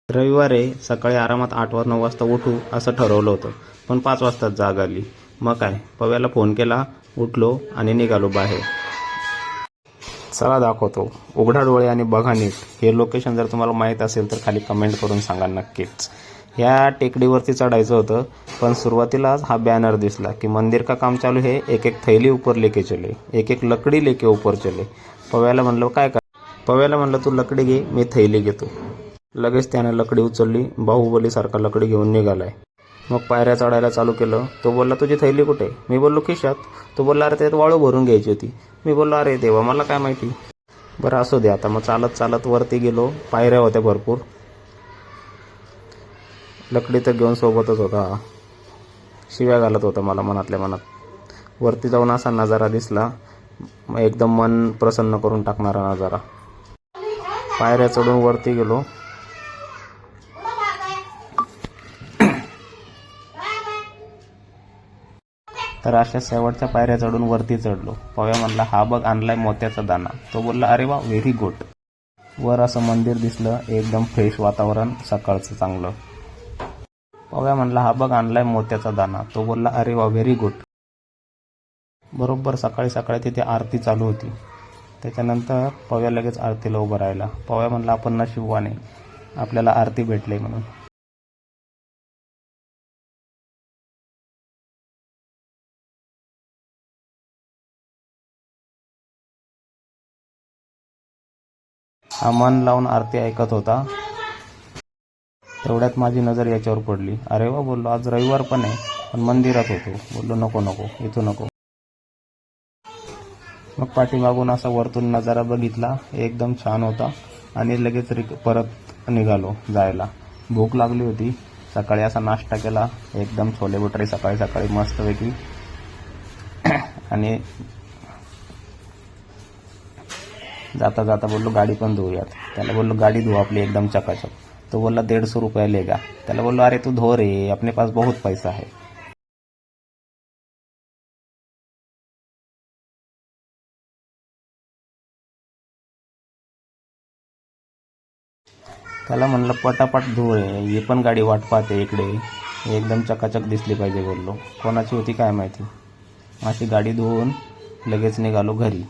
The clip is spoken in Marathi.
रविवारी सकाळी आरामात 8-9 वाजता उठू असं ठरवलं होतं, पण 5 वाजताच जाग आली. मग काय, पव्याला फोन केला, उठलो आणि निघालो बाहेर. चला दाखवतो, उघडा डोळे आणि बघा नीट. हे लोकेशन जर तुम्हाला माहीत असेल तर खाली कमेंट करून सांगा नक्कीच. ह्या टेकडीवरती चढायचं होतं, पण सुरुवातीलाच हा बॅनर दिसला की मंदिर का काम चालू है, एक एक थैली ऊपर लेके चले, एक एक लकडी लेके ऊपर चले. पव्याला म्हणलं काय का, पव्याला म्हणलं तू लकडी घे, मी थैली घेतो. लगेच त्याने लकडी उचलली, बाहुबलीसारखा लकडी घेऊन निघालाय. मग पायऱ्या चढायला चालू केलं. तो बोलला तुझी थैली कुठे? मी बोललो खिशात. तो बोलला अरे त्यात वाळू भरून घ्यायची होती. मी बोललो अरे देवा, मला काय माहिती. बरं असू दे आता. मग चालत चालत वरती गेलो. पायऱ्या होत्या भरपूर. लकडी तर घेऊन सोबतच होता. शिव्या घालत होता मला मनातल्या मनात. वरती जाऊन असा नजारा दिसला, एकदम मन प्रसन्न करून टाकणारा नजारा. पायऱ्या चढून वरती गेलो. तर अशा शेवटच्या पायऱ्या चढून वरती चढलो. पव्या म्हणला हा बघ आणलाय मोत्याचा दाना. तो बोलला अरे वा, व्हेरी गुड. वर असं मंदिर दिसलं, एकदम फ्रेश वातावरण, सकाळचं चांगलं. पव्या म्हणला हा बघ आणलाय मोत्याचा दाना. तो बोलला अरे वा, व्हेरी गुड. बरोबर सकाळी सकाळी तिथे आरती चालू होती. त्याच्यानंतर पव्या लगेच आरतीला उभं राहिला. पव्या म्हणला आपण नशीबवान आहे, आपल्याला आरती भेटली म्हणून. हा मन लावून आरती ऐकत होता. तेवढ्यात माझी नजर याच्यावर पडली. अरे वा बोललो, आज रविवार पण आहे, पण मंदिरात होतो. बोललो नको नको, इथं नको. मग पाठीमागून असा वरतून नजारा बघितला, एकदम छान होता. आणि लगेच परत निघालो जायला. भूक लागली होती. सकाळी असा नाश्ता केला, एकदम छोले भटुरे सकाळी सकाळी मस्तपैकी. आणि जाता जाता बोललो गाडी पण धुऊयात. त्याला बोललो गाडी धुवा आपली एकदम चकाचक. तो बोलला 150 रुपये लेगा. त्याला बोललो अरे तू धो रे, अपने पास बहुत पैसा है. त्याला म्हणलं पटापट धुवे, ही पण गाडी वाट पाहते इकडे, एकदम चकाचक दिसली पाहिजे बोललो. कोणाची होती काय माहिती. अशी गाडी धुवून लगेच निघालो घरी.